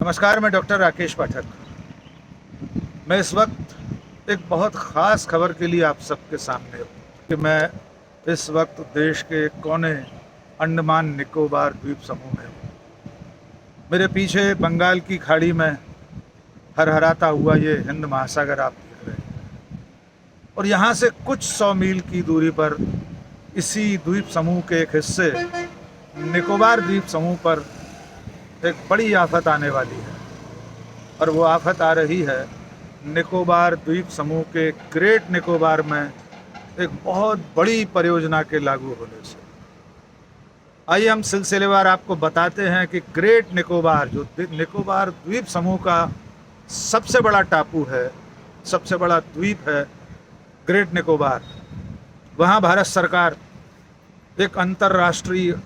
नमस्कार, मैं डॉक्टर राकेश पाठक। मैं इस वक्त एक बहुत ख़ास खबर के लिए आप सबके सामने हूँ कि मैं इस वक्त देश के एक कोने अंडमान निकोबार द्वीप समूह में हूँ। मेरे पीछे बंगाल की खाड़ी में हरहराता हुआ ये हिंद महासागर आप देख रहे हैं, और यहाँ से कुछ 100 मील की दूरी पर इसी द्वीप समूह के एक हिस्से निकोबार द्वीप समूह पर एक बड़ी आफत आने वाली है। और वो आफत आ रही है निकोबार द्वीप समूह के ग्रेट निकोबार में एक बहुत बड़ी परियोजना के लागू होने से। आइए हम सिलसिलेवार आपको बताते हैं कि ग्रेट निकोबार, जो निकोबार द्वीप समूह का सबसे बड़ा टापू है, सबसे बड़ा द्वीप है ग्रेट निकोबार, वहाँ भारत सरकार एक अंतर्राष्ट्रीय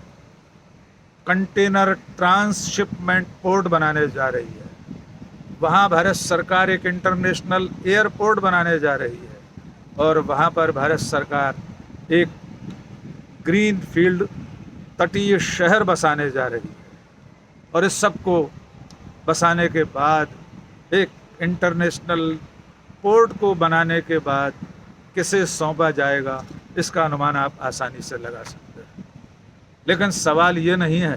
कंटेनर ट्रांसशिपमेंट पोर्ट बनाने जा रही है। वहाँ भारत सरकार एक इंटरनेशनल एयरपोर्ट बनाने जा रही है, और वहाँ पर भारत सरकार एक ग्रीन फील्ड तटीय शहर बसाने जा रही है। और इस सब को बसाने के बाद, एक इंटरनेशनल पोर्ट को बनाने के बाद किसे सौंपा जाएगा, इसका अनुमान आप आसानी से लगा सकते हैं। लेकिन सवाल ये नहीं है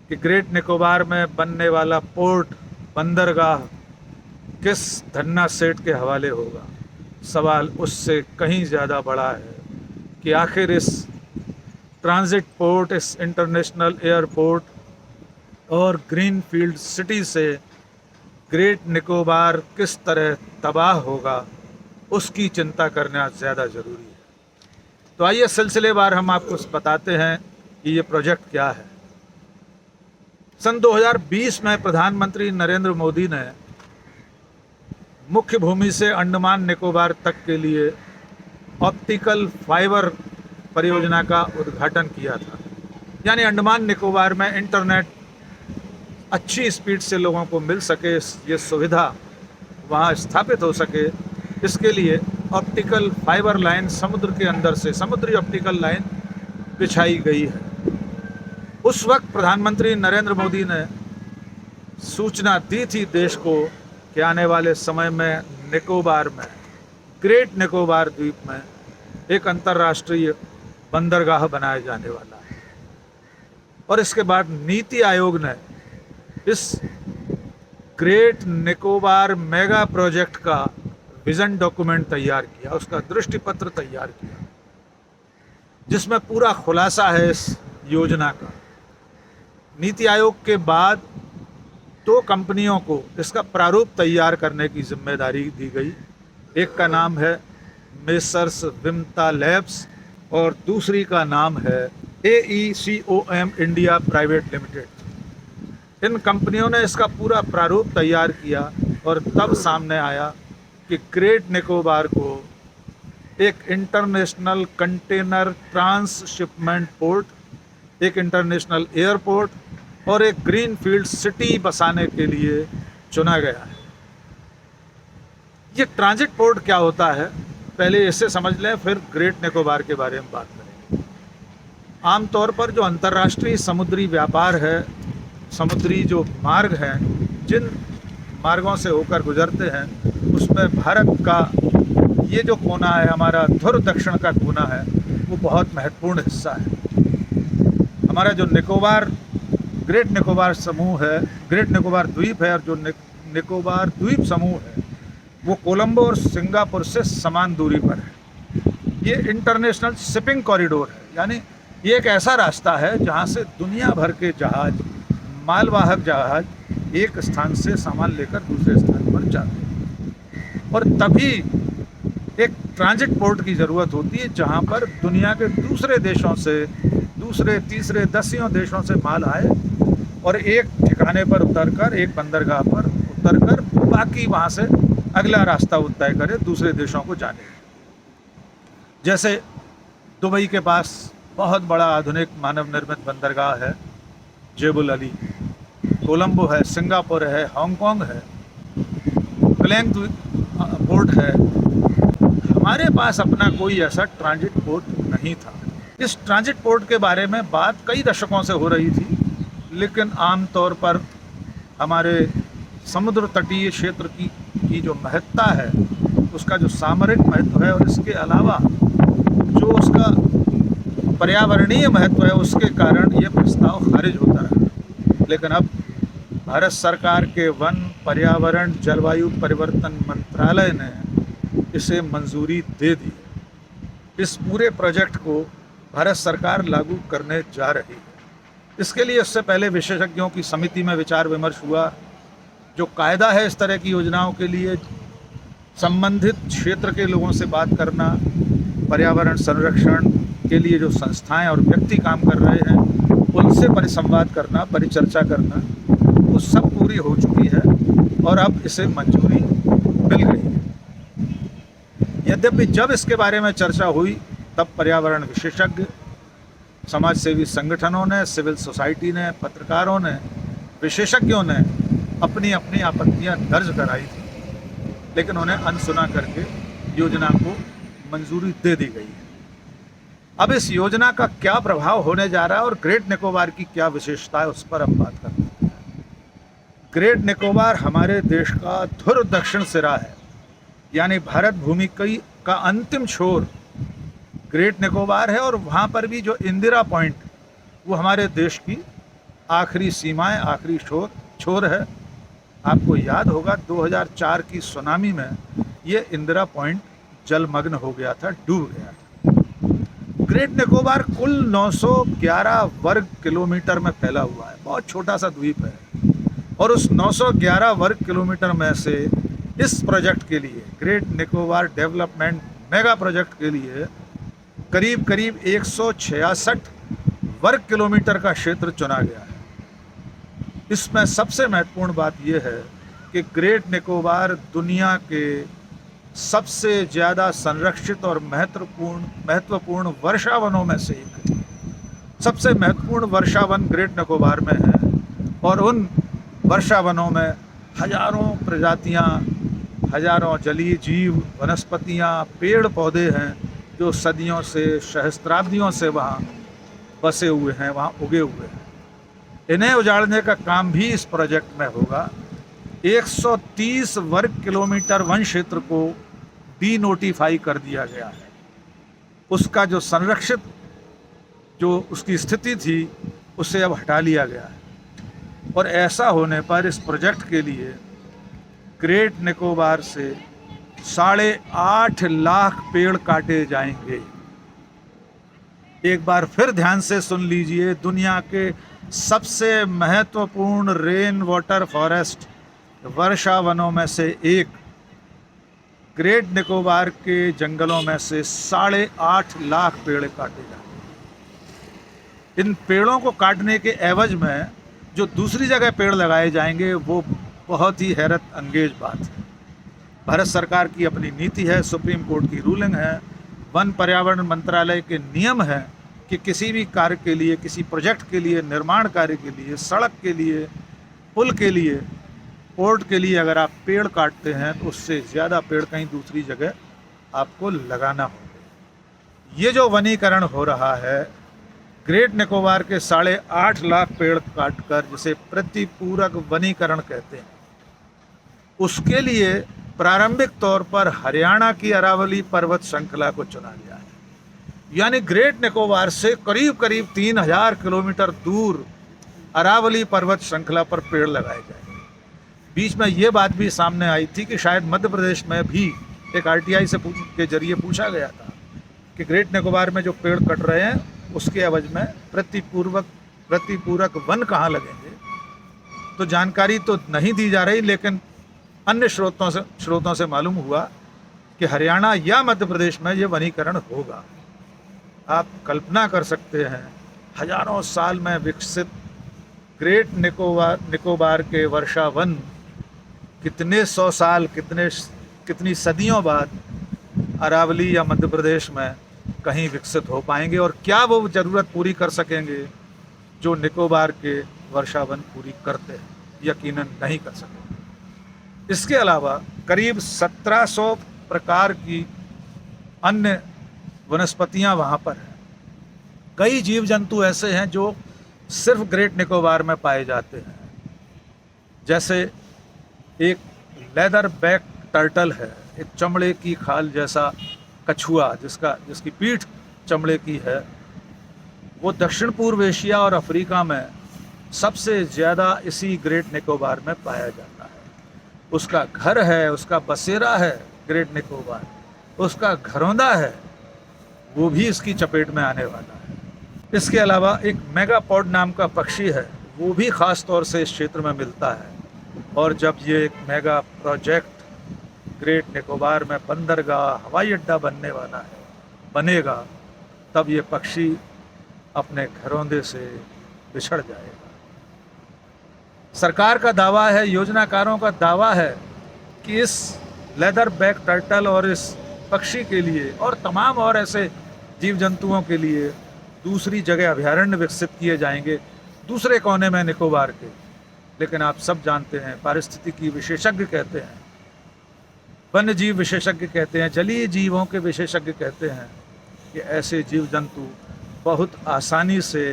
कि ग्रेट निकोबार में बनने वाला पोर्ट, बंदरगाह किस धन्ना सेठ के हवाले होगा। सवाल उससे कहीं ज़्यादा बड़ा है कि आखिर इस ट्रांजिट पोर्ट, इस इंटरनेशनल एयरपोर्ट और ग्रीन फील्ड सिटी से ग्रेट निकोबार किस तरह तबाह होगा, उसकी चिंता करना ज़्यादा ज़रूरी है। तो आइए सिलसिलेवार हम आपको बताते हैं कि ये प्रोजेक्ट क्या है। सन 2020 में प्रधानमंत्री नरेंद्र मोदी ने मुख्य भूमि से अंडमान निकोबार तक के लिए ऑप्टिकल फाइबर परियोजना का उद्घाटन किया था। यानी अंडमान निकोबार में इंटरनेट अच्छी स्पीड से लोगों को मिल सके, ये सुविधा वहाँ स्थापित हो सके, इसके लिए ऑप्टिकल फाइबर लाइन समुद्र के अंदर से, समुद्री ऑप्टिकल लाइन बिछाई गई है। उस वक्त प्रधानमंत्री नरेंद्र मोदी ने सूचना दी थी देश को कि आने वाले समय में निकोबार में, ग्रेट निकोबार द्वीप में एक अंतर्राष्ट्रीय बंदरगाह बनाया जाने वाला है। और इसके बाद नीति आयोग ने इस ग्रेट निकोबार मेगा प्रोजेक्ट का विजन डॉक्यूमेंट तैयार किया, उसका दृष्टि पत्र तैयार किया, जिसमें पूरा खुलासा है इस योजना का। नीति आयोग के बाद 2 कंपनियों को इसका प्रारूप तैयार करने की जिम्मेदारी दी गई। एक का नाम है मेसर्स विमता लैब्स और दूसरी का नाम है AECOM इंडिया प्राइवेट लिमिटेड। इन कंपनियों ने इसका पूरा प्रारूप तैयार किया, और तब सामने आया कि ग्रेट निकोबार को एक इंटरनेशनल कंटेनर ट्रांसशिपमेंट पोर्ट, एक इंटरनेशनल एयरपोर्ट और एक ग्रीन फील्ड सिटी बसाने के लिए चुना गया है। ये ट्रांजिट पोर्ट क्या होता है, पहले इसे समझ लें, फिर ग्रेट निकोबार के बारे में बात करेंगे। आमतौर पर जो अंतर्राष्ट्रीय समुद्री व्यापार है, समुद्री जो मार्ग हैं, जिन मार्गों से होकर गुजरते हैं, उसमें भारत का ये जो कोना है, हमारा ध्रुव दक्षिण का कोना है, वो बहुत महत्वपूर्ण हिस्सा है। हमारा जो निकोबार, ग्रेट निकोबार समूह है, ग्रेट निकोबार द्वीप है, और जो निकोबार द्वीप समूह है, वो कोलंबो और सिंगापुर से समान दूरी पर है। ये इंटरनेशनल शिपिंग कॉरिडोर है, यानी ये एक ऐसा रास्ता है जहाँ से दुनिया भर के जहाज, मालवाहक जहाज एक स्थान से सामान लेकर दूसरे स्थान पर जाते हैं। और तभी एक ट्रांजिट पोर्ट की ज़रूरत होती है, जहाँ पर दुनिया के दूसरे देशों से, दूसरे तीसरे दसियों देशों से माल आए और एक ठिकाने पर उतरकर, एक बंदरगाह पर उतरकर, बाकी वहाँ से अगला रास्ता तय करे दूसरे देशों को जाने। जैसे दुबई के पास बहुत बड़ा आधुनिक मानव निर्मित बंदरगाह है जेबुल अली, कोलंबो है, सिंगापुर है, हांगकांग है, क्लैंग पोर्ट है। हमारे पास अपना कोई ऐसा ट्रांजिट पोर्ट नहीं था। इस ट्रांजिट पोर्ट के बारे में बात कई दशकों से हो रही थी, लेकिन आमतौर पर हमारे समुद्र तटीय क्षेत्र की जो महत्ता है, उसका जो सामरिक महत्व है, और इसके अलावा जो उसका पर्यावरणीय महत्व है, उसके कारण ये प्रस्ताव खारिज होता है। लेकिन अब भारत सरकार के वन, पर्यावरण, जलवायु परिवर्तन मंत्रालय ने इसे मंजूरी दे दी। इस पूरे प्रोजेक्ट को भारत सरकार लागू करने जा रही है। इसके लिए इससे पहले विशेषज्ञों की समिति में विचार विमर्श हुआ। जो कायदा है इस तरह की योजनाओं के लिए, संबंधित क्षेत्र के लोगों से बात करना, पर्यावरण संरक्षण के लिए जो संस्थाएं और व्यक्ति काम कर रहे हैं उनसे परिसंवाद करना, परिचर्चा करना, वो सब पूरी हो चुकी है और अब इसे मंजूरी मिल गई है। यद्यपि जब इसके बारे में चर्चा हुई तब पर्यावरण विशेषज्ञ, समाज सेवी संगठनों ने, सिविल सोसाइटी ने, पत्रकारों ने, विशेषज्ञों ने अपनी अपनी आपत्तियां दर्ज कराई थी, लेकिन उन्हें अनसुना करके योजना को मंजूरी दे दी गई है। अब इस योजना का क्या प्रभाव होने जा रहा है और ग्रेट निकोबार की क्या विशेषता है, उस पर हम बात करते हैं। ग्रेट निकोबार हमारे देश का ध्रुव दक्षिण सिरा है, यानी भारत भूमि का अंतिम छोर ग्रेट निकोबार है, और वहाँ पर भी जो इंदिरा पॉइंट, वो हमारे देश की आखिरी सीमाएं, आखिरी छोर है। आपको याद होगा 2004 की सुनामी में ये इंदिरा पॉइंट जलमग्न हो गया था, डूब गया था। ग्रेट निकोबार कुल 911 वर्ग किलोमीटर में फैला हुआ है, बहुत छोटा सा द्वीप है, और उस 911 वर्ग किलोमीटर में से इस प्रोजेक्ट के लिए, great Nicobar development mega project के लिए करीब करीब 166 वर्ग किलोमीटर का क्षेत्र चुना गया है। इसमें सबसे महत्वपूर्ण बात यह है कि ग्रेट निकोबार दुनिया के सबसे ज़्यादा संरक्षित और महत्वपूर्ण वर्षा वनों में से एक है। सबसे महत्वपूर्ण वर्षा वन ग्रेट निकोबार में है, और उन वर्षा वनों में हजारों प्रजातियां, हजारों जलीय जीव, वनस्पतियां, पेड़ पौधे हैं जो सदियों से, सहस्त्राब्दियों से वहाँ बसे हुए हैं, वहाँ उगे हुए हैं। इन्हें उजाड़ने का काम भी इस प्रोजेक्ट में होगा। 130 वर्ग किलोमीटर वन क्षेत्र को डी नोटिफाई कर दिया गया है। उसका जो संरक्षित, जो उसकी स्थिति थी, उसे अब हटा लिया गया है, और ऐसा होने पर इस प्रोजेक्ट के लिए ग्रेट निकोबार से 8.5 लाख पेड़ काटे जाएंगे। एक बार फिर ध्यान से सुन लीजिए, दुनिया के सबसे महत्वपूर्ण रेन वाटर फॉरेस्ट, वर्षा वनों में से एक ग्रेट निकोबार के जंगलों में से 8.5 लाख पेड़ काटे जाएंगे। इन पेड़ों को काटने के एवज में जो दूसरी जगह पेड़ लगाए जाएंगे, वो बहुत ही हैरत अंगेज बात है। भारत सरकार की अपनी नीति है, सुप्रीम कोर्ट की रूलिंग है, वन पर्यावरण मंत्रालय के नियम हैं कि किसी भी कार्य के लिए, किसी प्रोजेक्ट के लिए, निर्माण कार्य के लिए, सड़क के लिए, पुल के लिए, पोर्ट के लिए अगर आप पेड़ काटते हैं तो उससे ज़्यादा पेड़ कहीं दूसरी जगह आपको लगाना होगा। ये जो वनीकरण हो रहा है, ग्रेट निकोबार के 8.5 लाख पेड़ काटकर, जिसे प्रतिपूरक वनीकरण कहते हैं, उसके लिए प्रारंभिक तौर पर हरियाणा की अरावली पर्वत श्रृंखला को चुना गया है। यानी ग्रेट निकोबार से करीब करीब 3000 किलोमीटर दूर अरावली पर्वत श्रृंखला पर पेड़ लगाए जाएंगे। बीच में ये बात भी सामने आई थी कि शायद मध्य प्रदेश में भी एक RTI से के जरिए पूछा गया था कि ग्रेट निकोबार में जो पेड़ कट रहे हैं उसके एवज में प्रतिपूरक वन कहाँ लगेंगे। तो जानकारी तो नहीं दी जा रही, लेकिन अन्य स्रोतों से मालूम हुआ कि हरियाणा या मध्य प्रदेश में ये वनीकरण होगा। आप कल्पना कर सकते हैं, हजारों साल में विकसित ग्रेट निकोबार के वर्षा वन कितने 100 साल, कितनी सदियों बाद अरावली या मध्य प्रदेश में कहीं विकसित हो पाएंगे, और क्या वो ज़रूरत पूरी कर सकेंगे जो निकोबार के वर्षा वन पूरी करते हैं? यकीनन नहीं कर सकेंगे। इसके अलावा करीब 1700 प्रकार की अन्य वनस्पतियां वहाँ पर हैं। कई जीव जंतु ऐसे हैं जो सिर्फ ग्रेट निकोबार में पाए जाते हैं। जैसे एक लेदर बैक टर्टल है, एक चमड़े की खाल जैसा कछुआ जिसकी पीठ चमड़े की है, वो दक्षिण पूर्व एशिया और अफ्रीका में सबसे ज़्यादा इसी ग्रेट निकोबार में पाया जाता है। उसका घर है, उसका बसेरा है ग्रेट निकोबार, उसका घरौंदा है, वो भी इसकी चपेट में आने वाला है। इसके अलावा एक मेगापॉड नाम का पक्षी है, वो भी ख़ास तौर से इस क्षेत्र में मिलता है। और जब ये एक मेगा प्रोजेक्ट ग्रेट निकोबार में बंदरगाह, हवाई अड्डा बनेगा, तब ये पक्षी अपने घरौंदे से बिछड़ जाएगा। सरकार का दावा है, योजनाकारों का दावा है कि इस लेदर बैक टर्टल और इस पक्षी के लिए और तमाम और ऐसे जीव जंतुओं के लिए दूसरी जगह अभयारण्य विकसित किए जाएंगे दूसरे कोने में निकोबार के। लेकिन आप सब जानते हैं, पारिस्थितिकी विशेषज्ञ कहते हैं, वन्य जीव विशेषज्ञ कहते हैं, जलीय जीवों के विशेषज्ञ कहते हैं कि ऐसे जीव जंतु बहुत आसानी से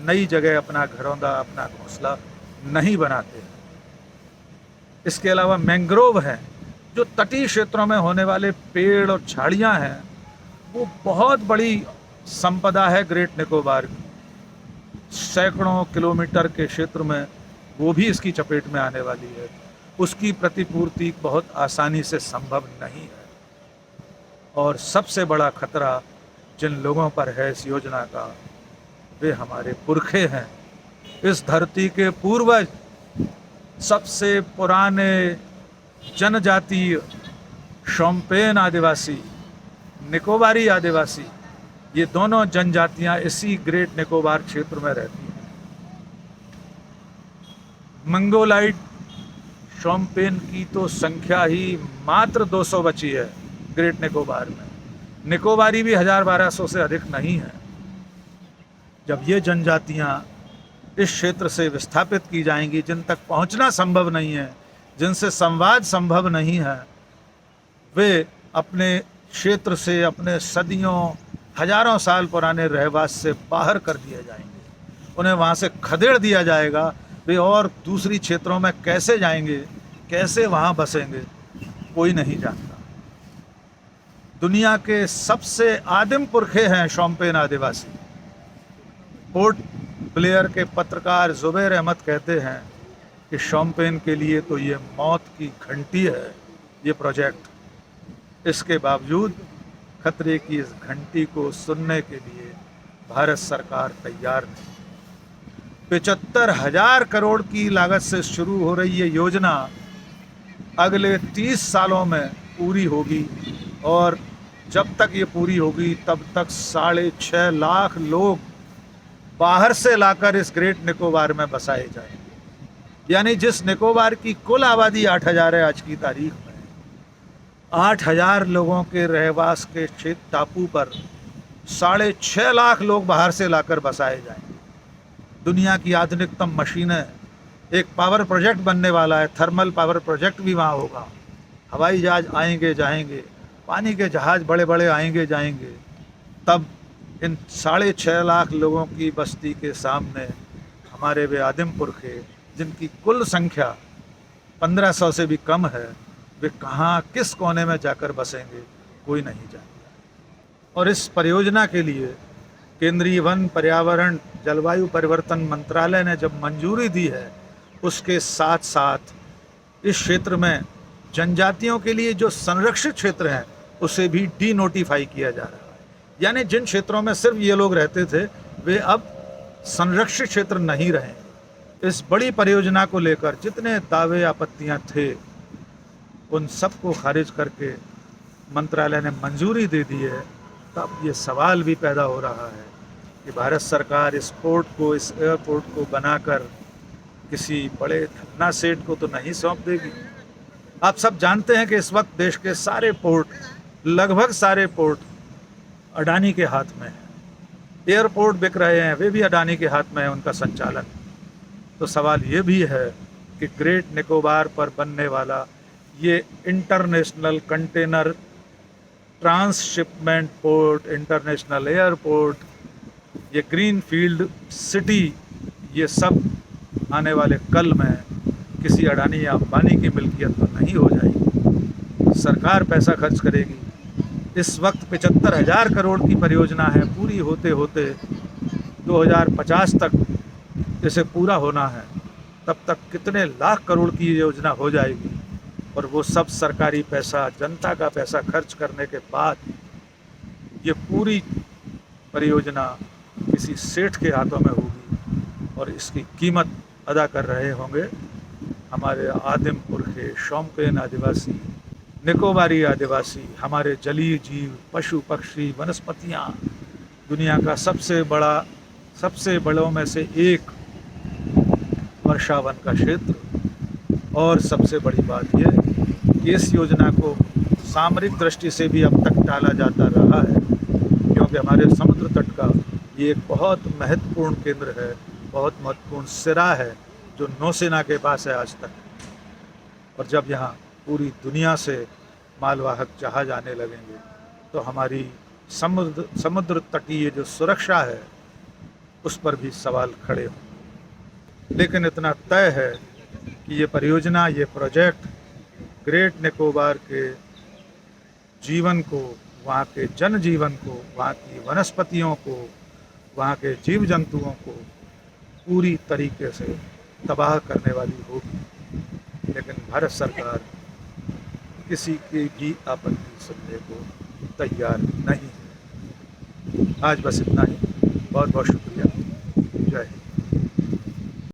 नई जगह अपना घरौंदा, अपना घोंसला नहीं बनाते हैं। इसके अलावा मैंग्रोव हैं, जो तटीय क्षेत्रों में होने वाले पेड़ और झाड़ियां हैं, वो बहुत बड़ी संपदा है ग्रेट निकोबार की। सैकड़ों किलोमीटर के क्षेत्र में वो भी इसकी चपेट में आने वाली है। उसकी प्रतिपूर्ति बहुत आसानी से संभव नहीं है। और सबसे बड़ा खतरा जिन लोगों पर है इस योजना का, वे हमारे पुरखे हैं, इस धरती के पूर्वज, सबसे पुराने जनजातीय शोम्पेन आदिवासी, निकोबारी आदिवासी, ये दोनों जनजातियां इसी ग्रेट निकोबार क्षेत्र में रहती हैं। मंगोलाइट शोम्पेन की तो संख्या ही मात्र 200 बची है ग्रेट निकोबार में। निकोबारी भी 1000-1200 से अधिक नहीं है। जब ये जनजातियां इस क्षेत्र से विस्थापित की जाएंगी, जिन तक पहुंचना संभव नहीं है, जिनसे संवाद संभव नहीं है, वे अपने क्षेत्र से, अपने सदियों, हजारों साल पुराने रहवास से बाहर कर दिए जाएंगे। उन्हें वहाँ से खदेड़ दिया जाएगा। वे और दूसरी क्षेत्रों में कैसे जाएंगे, कैसे वहाँ बसेंगे, कोई नहीं जानता। दुनिया के सबसे आदिम पुरखे हैं शोम्पेन आदिवासी। पोर्ट ब्लेयर के पत्रकार जुबैर अहमद कहते हैं कि शोम्पेन के लिए तो ये मौत की घंटी है ये प्रोजेक्ट। इसके बावजूद खतरे की इस घंटी को सुनने के लिए भारत सरकार तैयार नहीं। 75,000 करोड़ की लागत से शुरू हो रही ये योजना अगले 30 सालों में पूरी होगी, और जब तक ये पूरी होगी तब तक 6.5 लाख लोग बाहर से लाकर इस ग्रेट निकोबार में बसाए जाएंगे। यानी जिस निकोबार की कुल आबादी 8,000 है आज की तारीख में, 8,000 लोगों के रहवास के क्षेत्र टापू पर 6.5 लाख लोग बाहर से लाकर बसाए जाएंगे। दुनिया की आधुनिकतम मशीनें, एक पावर प्रोजेक्ट बनने वाला है, थर्मल पावर प्रोजेक्ट भी वहाँ होगा। हवाई जहाज आएंगे जाएंगे, पानी के जहाज बड़े बड़े आएंगे जाएंगे। तब इन 6.5 लाख लोगों की बस्ती के सामने हमारे वे आदिम पुरखे, जिनकी कुल संख्या 1500 से भी कम है, वे कहाँ, किस कोने में जाकर बसेंगे, कोई नहीं जानता। और इस परियोजना के लिए केंद्रीय वन, पर्यावरण, जलवायु परिवर्तन मंत्रालय ने जब मंजूरी दी है, उसके साथ साथ इस क्षेत्र में जनजातियों के लिए जो संरक्षित क्षेत्र हैं उसे भी डी नोटिफाई किया जा रहा है। यानी जिन क्षेत्रों में सिर्फ ये लोग रहते थे, वे अब संरक्षित क्षेत्र नहीं रहे। इस बड़ी परियोजना को लेकर जितने दावे, आपत्तियां थे, उन सबको खारिज करके मंत्रालय ने मंजूरी दे दी है। तब ये सवाल भी पैदा हो रहा है कि भारत सरकार इस पोर्ट को, इस एयरपोर्ट को बनाकर किसी बड़े धन्ना सेठ को तो नहीं सौंप देगी। आप सब जानते हैं कि इस वक्त देश के सारे पोर्ट, लगभग सारे पोर्ट अडानी के हाथ में है। एयरपोर्ट बिक रहे हैं, वे भी अडानी के हाथ में है उनका संचालन। तो सवाल ये भी है कि ग्रेट निकोबार पर बनने वाला ये international container transshipment port, international airport, ये ग्रीन फील्ड सिटी, ये सब आने वाले कल में किसी अडानी या अंबानी की मिल्कियत तो नहीं हो जाएगी। सरकार पैसा खर्च करेगी। इस वक्त 75,000 करोड़ की परियोजना है, पूरी होते होते 2050 तक इसे पूरा होना है। तब तक कितने लाख करोड़ की ये योजना हो जाएगी, और वो सब सरकारी पैसा, जनता का पैसा खर्च करने के बाद ये पूरी परियोजना किसी सेठ के हाथों में होगी, और इसकी कीमत अदा कर रहे होंगे हमारे आदिम पुरखे, शौमपेन आदिवासी, निकोबारी आदिवासी, हमारे जलीय जीव, पशु पक्षी, वनस्पतियाँ, दुनिया का सबसे बड़ों में से एक वर्षावन का क्षेत्र। और सबसे बड़ी बात यह कि इस योजना को सामरिक दृष्टि से भी अब तक टाला जाता रहा है, क्योंकि हमारे समुद्र तट का ये एक बहुत महत्वपूर्ण केंद्र है, बहुत महत्वपूर्ण सिरा है जो नौसेना के पास है आज तक। और जब यहाँ पूरी दुनिया से मालवाहक जहाज आने लगेंगे तो हमारी समुद्र तटीय जो सुरक्षा है उस पर भी सवाल खड़े होंगे। लेकिन इतना तय है कि ये परियोजना, ये प्रोजेक्ट ग्रेट निकोबार के जीवन को, वहाँ के जनजीवन को, वहाँ की वनस्पतियों को, वहाँ के जीव जंतुओं को पूरी तरीके से तबाह करने वाली होगी। लेकिन भारत सरकार किसी की भी आपत्ति सुनने को तैयार नहीं है। आज बस इतना ही। बहुत बहुत शुक्रिया। जय हिंद।